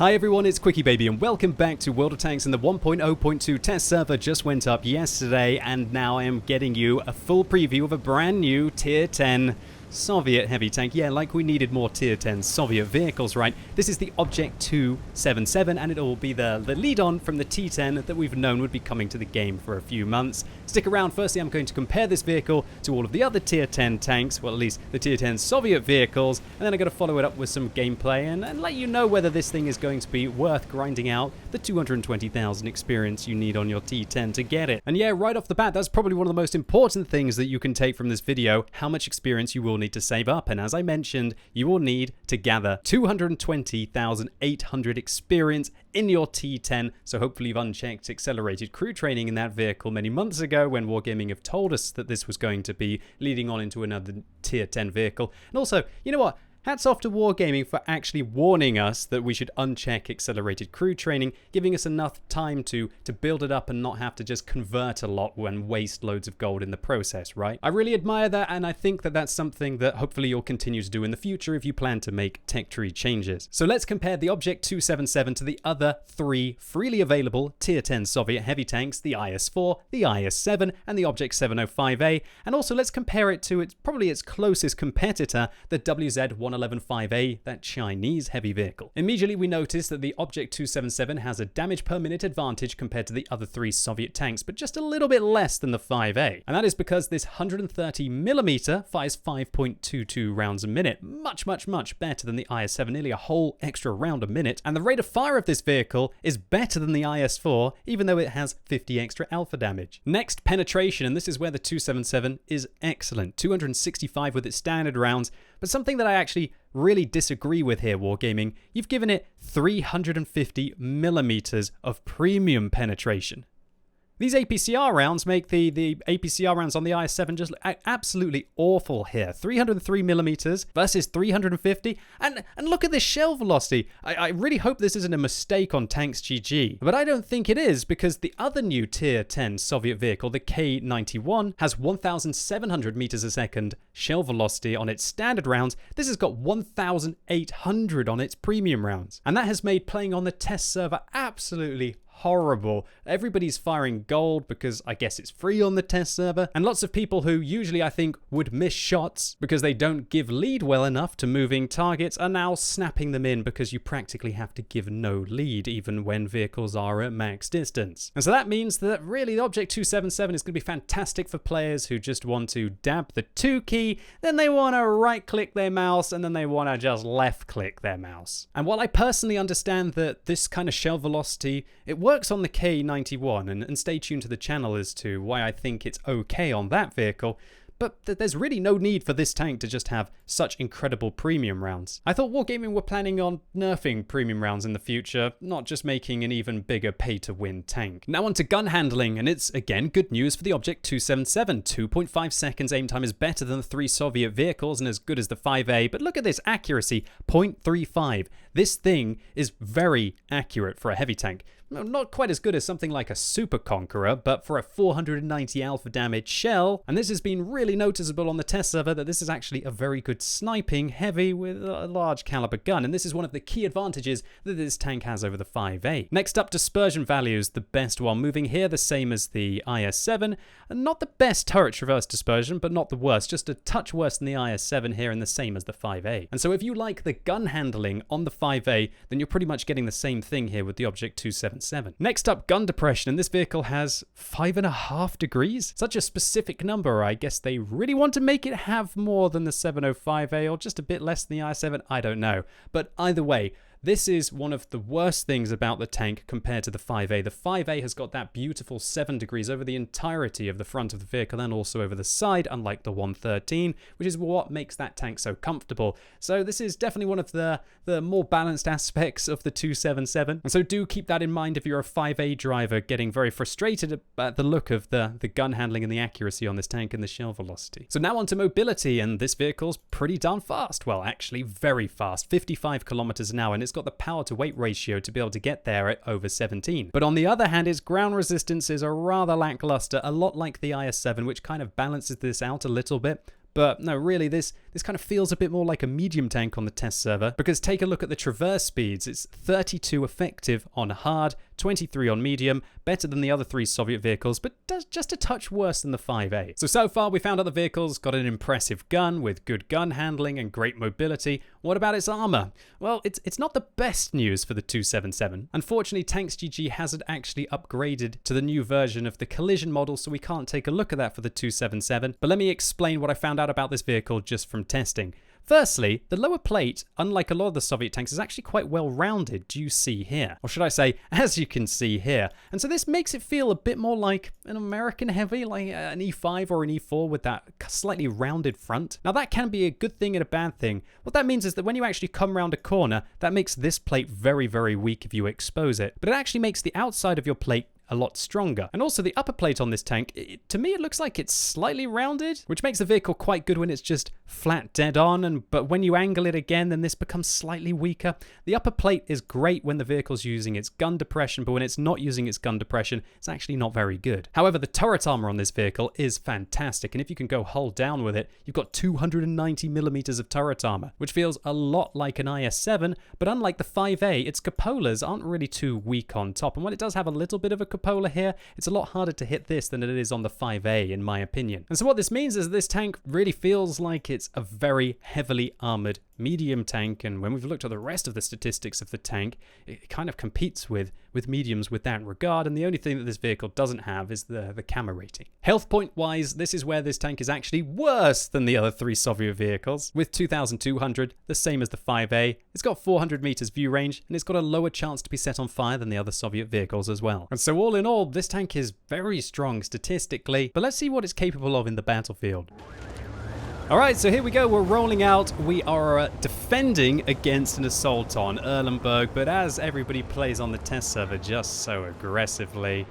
Hi everyone, it's QuickyBaby and welcome back to World of Tanks, and the 1.0.2 test server just went up yesterday, and now I am getting you a full preview of a brand new Tier 10 Soviet heavy tank. Yeah, like we needed more Tier 10 Soviet vehicles, right? This is the Object 277, and it'll be the lead-on from the T10 that we've known would be coming to the game for a few months. Stick around. Firstly, I'm going to compare this vehicle to all of the other Tier 10 tanks, well, at least the Tier 10 Soviet vehicles, and then I'm going to follow it up with some gameplay and let you know whether this thing is going to be worth grinding out the 220,000 experience you need on your T10 to get it. And yeah, right off the bat, that's probably one of the most important things that you can take from this video, how much experience you will need to save up. And as I mentioned, you will need to gather 220,800 experience in your T10, so hopefully you've unchecked accelerated crew training in that vehicle many months ago when Wargaming have told us that this was going to be leading on into another Tier 10 vehicle. And also, you know what? Hats off to Wargaming for actually warning us that we should uncheck accelerated crew training, giving us enough time to build it up and not have to just convert a lot and waste loads of gold in the process, right? I really admire that, and I think that that's something that hopefully you'll continue to do in the future if you plan to make tech tree changes. So let's compare the Object 277 to the other three freely available Tier 10 Soviet heavy tanks, the IS-4, the IS-7, and the Object 705A, and also let's compare it to probably its closest competitor, the WZ-111-5A, that Chinese heavy vehicle. Immediately we notice that the Object 277 has a damage per minute advantage compared to the other three Soviet tanks, but just a little bit less than the 5A. And that is because this 130mm fires 5.22 rounds a minute, much better than the IS-7, nearly a whole extra round a minute. And the rate of fire of this vehicle is better than the IS-4, even though it has 50 extra alpha damage. Next, penetration, and this is where the 277 is excellent. 265 with its standard rounds, but something that I actually really disagree with here, Wargaming. You've given it 350mm of premium penetration. These APCR rounds make the APCR rounds on the IS-7 just absolutely awful here. 303mm versus 350. And look at this shell velocity. I really hope this isn't a mistake on Tanks GG. But I don't think it is, because the other new Tier 10 Soviet vehicle, the K91, has 1,700 meters a second shell velocity on its standard rounds. This has got 1,800 on its premium rounds. And that has made playing on the test server absolutely horrible. Everybody's firing gold because I guess it's free on the test server, and lots of people who usually I think would miss shots because they don't give lead well enough to moving targets are now snapping them in because you practically have to give no lead even when vehicles are at max distance. And so that means that really the Object 277 is going to be fantastic for players who just want to dab the 2 key, then they want to right click their mouse, and then they want to just left click their mouse. And while I personally understand that this kind of shell velocity, it works on the K91, and stay tuned to the channel as to why I think it's okay on that vehicle, but there's really no need for this tank to just have such incredible premium rounds. I thought Wargaming were planning on nerfing premium rounds in the future, not just making an even bigger pay-to-win tank. Now on to gun handling, and it's again good news for the Object 277. 2.5 seconds aim time is better than the three Soviet vehicles and as good as the 5A, but look at this accuracy, 0.35. This thing is very accurate for a heavy tank. Not quite as good as something like a Super Conqueror, but for a 490 alpha damage shell, and this has been really noticeable on the test server that this is actually a very good sniping heavy with a large caliber gun, and this is one of the key advantages that this tank has over the 5A. Next up, dispersion values, the best while moving here, the same as the IS-7, and not the best turret traverse dispersion, but not the worst, just a touch worse than the IS-7 here and the same as the 5A. And so if you like the gun handling on the 5A, then you're pretty much getting the same thing here with the Object 277. Next up, gun depression, and this vehicle has 5.5 degrees. Such a specific number. I guess they really want to make it have more than the 705A or just a bit less than the i7. I don't know. But either way, this is one of the worst things about the tank compared to the 5A. The 5A has got that beautiful 7 degrees over the entirety of the front of the vehicle and also over the side, unlike the 113, which is what makes that tank so comfortable. So this is definitely one of the more balanced aspects of the 277. And so do keep that in mind if you're a 5A driver getting very frustrated at the look of the gun handling and the accuracy on this tank and the shell velocity. So now on to mobility, and this vehicle's pretty darn fast. Well, actually very fast, 55 kilometers an hour, and it's got the power to weight ratio to be able to get there at over 17. But on the other hand, its ground resistance is a rather lackluster, a lot like the IS-7, which kind of balances this out a little bit. But no, really, this kind of feels a bit more like a medium tank on the test server, because take a look at the traverse speeds. It's 32 effective on hard, 23 on medium, better than the other 3 Soviet vehicles, but does just a touch worse than the 5A. So far we found out the vehicle's got an impressive gun with good gun handling and great mobility. What about its armor? Well, it's not the best news for the 277. Unfortunately, TanksGG hasn't actually upgraded to the new version of the collision model, so we can't take a look at that for the 277. But let me explain what I found out about this vehicle just from testing. Firstly, the lower plate, unlike a lot of the Soviet tanks, is actually quite well rounded, do you see here? Or should I say, as you can see here. And so this makes it feel a bit more like an American heavy, like an E5 or an E4 with that slightly rounded front. Now that can be a good thing and a bad thing. What that means is that when you actually come around a corner, that makes this plate very, very weak if you expose it. But it actually makes the outside of your plate a lot stronger. And also the upper plate on this tank, to me it looks like it's slightly rounded, which makes the vehicle quite good when it's just flat dead on, but when you angle it again, then this becomes slightly weaker. The upper plate is great when the vehicle's using its gun depression, but when it's not using its gun depression, it's actually not very good. However, the turret armor on this vehicle is fantastic, and if you can go hull down with it, you've got 290 millimeters of turret armor, which feels a lot like an IS-7, but unlike the 5A, its cupolas aren't really too weak on top, and when it does have a little bit of a cupola here, it's a lot harder to hit this than it is on the 5A, in my opinion. And so what this means is this tank really feels like it's a very heavily armored medium tank, and when we've looked at the rest of the statistics of the tank, it kind of competes with mediums with that regard, and the only thing that this vehicle doesn't have is the camo rating. Health point wise, this is where this tank is actually worse than the other 3 Soviet vehicles. With 2,200, the same as the 5A, it's got 400 meters view range, and it's got a lower chance to be set on fire than the other Soviet vehicles as well. And so all in all, this tank is very strong statistically, but let's see what it's capable of in the battlefield. Alright, so here we go, we're rolling out. We are defending against an assault on Erlenberg, but as everybody plays on the test server just so aggressively,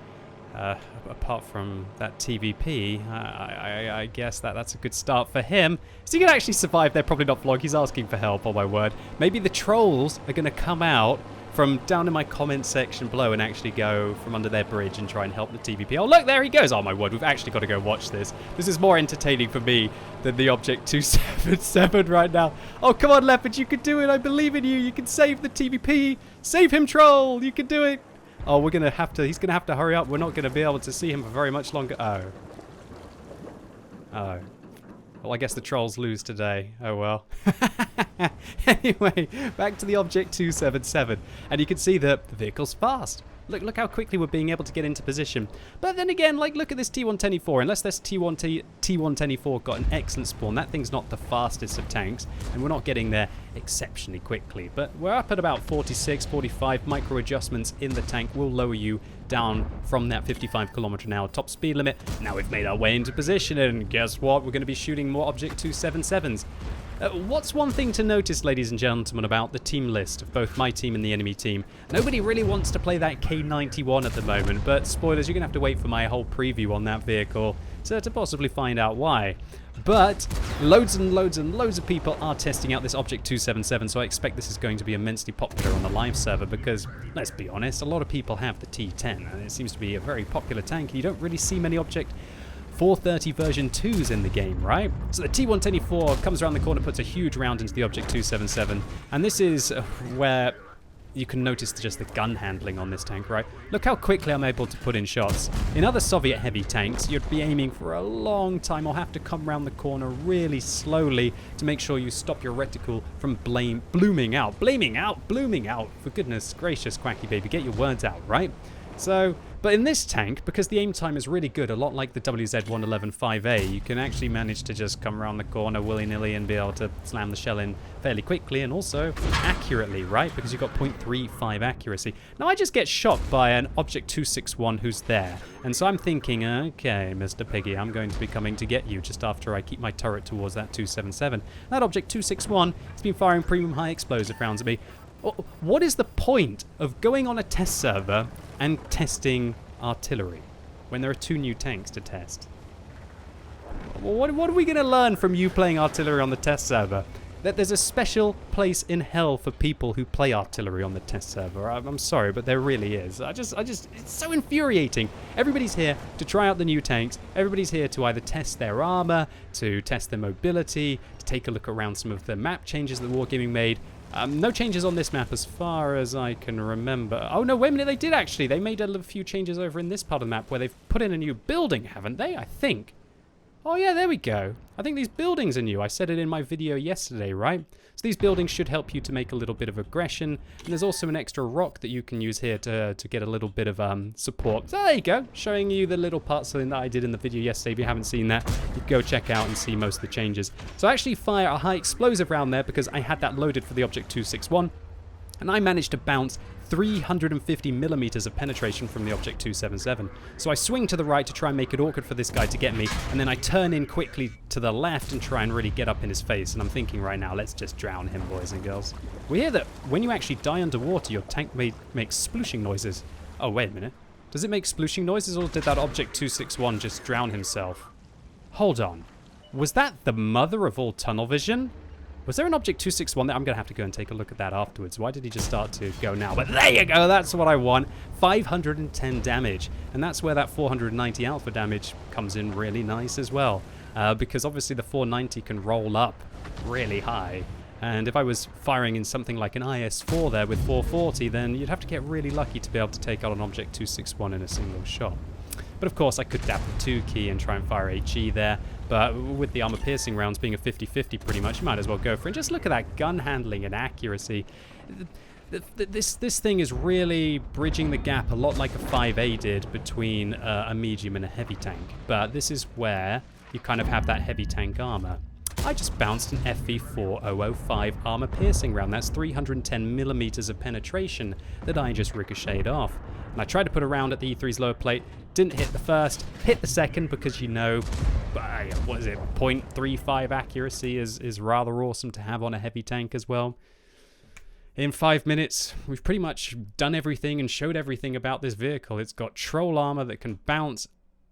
apart from that TVP, I guess that's a good start for him. Is he going to actually survive? They're probably not vlog, he's asking for help, oh my word. Maybe the trolls are going to come out from down in my comment section below and actually go from under their bridge and try and help the TVP. Oh, look, there he goes. Oh, my word, we've actually got to go watch this. This is more entertaining for me than the Object 277 right now. Oh, come on, Leopard, you can do it. I believe in you. You can save the TVP. Save him, troll. You can do it. Oh, he's going to have to hurry up. We're not going to be able to see him for very much longer. Oh. Well, I guess the trolls lose today. Oh, well. Anyway, back to the Object 277. And you can see that the vehicle's fast. Look how quickly we're being able to get into position. But then again, like, look at this T10E4. Unless this T10E4 got an excellent spawn, that thing's not the fastest of tanks, and we're not getting there exceptionally quickly. But we're up at about 46, 45. Micro adjustments in the tank will lower you down from that 55 km/h top speed limit. Now we've made our way into position, and guess what? We're going to be shooting more Object 277s. What's one thing to notice, ladies and gentlemen, about the team list of both my team and the enemy team? Nobody really wants to play that K91 at the moment, but spoilers, you're going to have to wait for my whole preview on that vehicle to possibly find out why. But loads and loads and loads of people are testing out this Object 277, so I expect this is going to be immensely popular on the live server because, let's be honest, a lot of people have the T10, and it seems to be a very popular tank, and you don't really see many Object 430 version 2s in the game, right? So the T10E4 comes around the corner, puts a huge round into the Object 277, and this is where you can notice just the gun handling on this tank, right? Look how quickly I'm able to put in shots. In other Soviet heavy tanks, you'd be aiming for a long time or have to come around the corner really slowly to make sure you stop your reticle from blooming out. For goodness gracious, QuickyBaby, get your words out, right? So, but in this tank, because the aim time is really good, a lot like the WZ-111 5A, you can actually manage to just come around the corner willy-nilly and be able to slam the shell in fairly quickly and also accurately, right? Because you've got 0.35 accuracy. Now I just get shot by an Object 261 who's there, and so I'm thinking, okay, Mr. Piggy, I'm going to be coming to get you just after I keep my turret towards that 277. That Object 261 has been firing premium high explosive rounds at me. What is the point of going on a test server and testing artillery when there are 2 new tanks to test? What are we going to learn from you playing artillery on the test server? that there's a special place in hell for people who play artillery on the test server. I'm sorry, but there really is. It's so infuriating. Everybody's here to try out the new tanks. Everybody's here to either test their armor, to test their mobility, to take a look around some of the map changes that Wargaming made. No changes on this map as far as I can remember. Oh no, wait a minute, they did actually. They made a few changes over in this part of the map where they've put in a new building, haven't they? I think. Oh yeah, there we go. I think these buildings are new. I said it in my video yesterday, right? So these buildings should help you to make a little bit of aggression. And there's also an extra rock that you can use here to get a little bit of support. So there you go, showing you the little parts that I did in the video yesterday. If you haven't seen that, you go check out and see most of the changes. So I actually fire a high explosive round there because I had that loaded for the Object 261. And I managed to bounce 350 millimeters of penetration from the Object 277. So I swing to the right to try and make it awkward for this guy to get me, and then I turn in quickly to the left and try and really get up in his face. And I'm thinking right now, let's just drown him, boys and girls. We hear that when you actually die underwater, your tank makes splooshing noises. Oh, wait a minute. Does it make splooshing noises, or did that Object 261 just drown himself? Hold on. Was that the mother of all tunnel vision? Was there an Object 261 there? I'm going to have to go and take a look at that afterwards. Why did he just start to go now? But there you go. That's what I want. 510 damage. And that's where that 490 alpha damage comes in really nice as well. Because obviously the 490 can roll up really high. And if I was firing in something like an IS-4 there with 440, then you'd have to get really lucky to be able to take out an Object 261 in a single shot. But of course I could dab the 2 key and try and fire HE there, but with the armor piercing rounds being a 50-50 pretty much, you might as well go for it. Just look at that gun handling and accuracy. This thing is really bridging the gap a lot like a 5A did between a medium and a heavy tank. But this is where you kind of have that heavy tank armor. I just bounced an FV4005 armor piercing round. That's 310 millimeters of penetration that I just ricocheted off. And I tried to put a round at the E3's lower plate. Didn't hit the first, hit the second because, you know, what is it, 0.35 accuracy is rather awesome to have on a heavy tank as well. In 5 minutes, we've pretty much done everything and showed everything about this vehicle. It's got troll armor that can bounce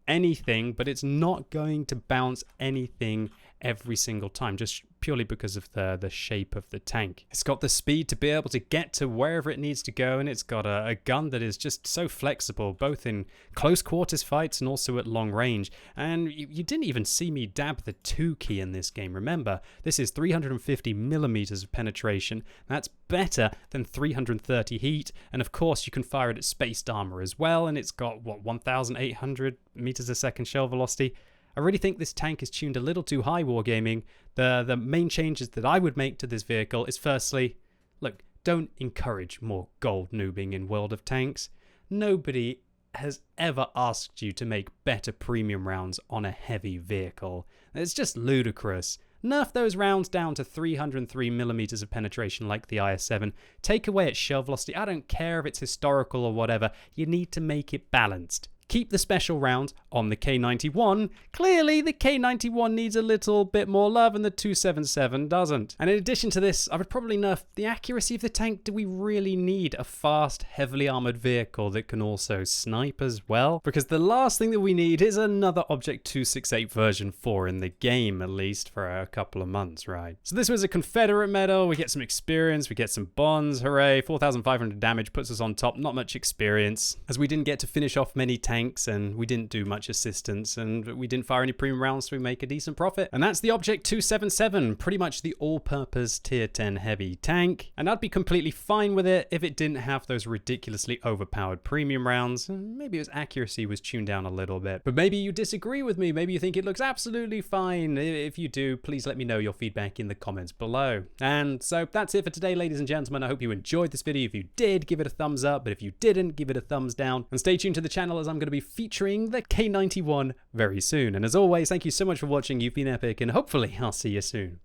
anything, but it's not going to bounce anything every single time, just purely because of the shape of the tank. It's got the speed to be able to get to wherever it needs to go, and it's got a gun that is just so flexible, both in close quarters fights and also at long range. And you didn't even see me dab the 2 key in this game. Remember, this is 350 millimeters of penetration. That's better than 330 heat, and of course you can fire it at spaced armor as well, and it's got, what, 1,800 meters a second shell velocity. I really think this tank is tuned a little too high, Wargaming. The main changes that I would make to this vehicle is, firstly, look, don't encourage more gold noobing in World of Tanks. Nobody has ever asked you to make better premium rounds on a heavy vehicle. It's just ludicrous. Nerf those rounds down to 303 millimeters of penetration like the IS-7. Take away its shell velocity. I don't care if it's historical or whatever. You need to make it balanced. Keep the special round on the K91. Clearly, the K91 needs a little bit more love and the 277 doesn't. And in addition to this, I would probably nerf the accuracy of the tank. Do we really need a fast, heavily armored vehicle that can also snipe as well? Because the last thing that we need is another Object 268 version 4 in the game, at least for a couple of months, right? So this was a Confederate Medal. We get some experience, we get some bonds. Hooray, 4,500 damage puts us on top. Not much experience, as we didn't get to finish off many tanks, and we didn't do much assistance, and we didn't fire any premium rounds, so we make a decent profit. And that's the Object 277, pretty much the all-purpose tier 10 heavy tank. And I'd be completely fine with it if it didn't have those ridiculously overpowered premium rounds. Maybe its accuracy was tuned down a little bit. But maybe you disagree with me. Maybe you think it looks absolutely fine. If you do, please let me know your feedback in the comments below. And so that's it for today, ladies and gentlemen. I hope you enjoyed this video. If you did, give it a thumbs up. But if you didn't, give it a thumbs down. And stay tuned to the channel, as I'm going to be featuring the K91 very soon. And as always, thank you so much for watching. You've been epic, and hopefully I'll see you soon.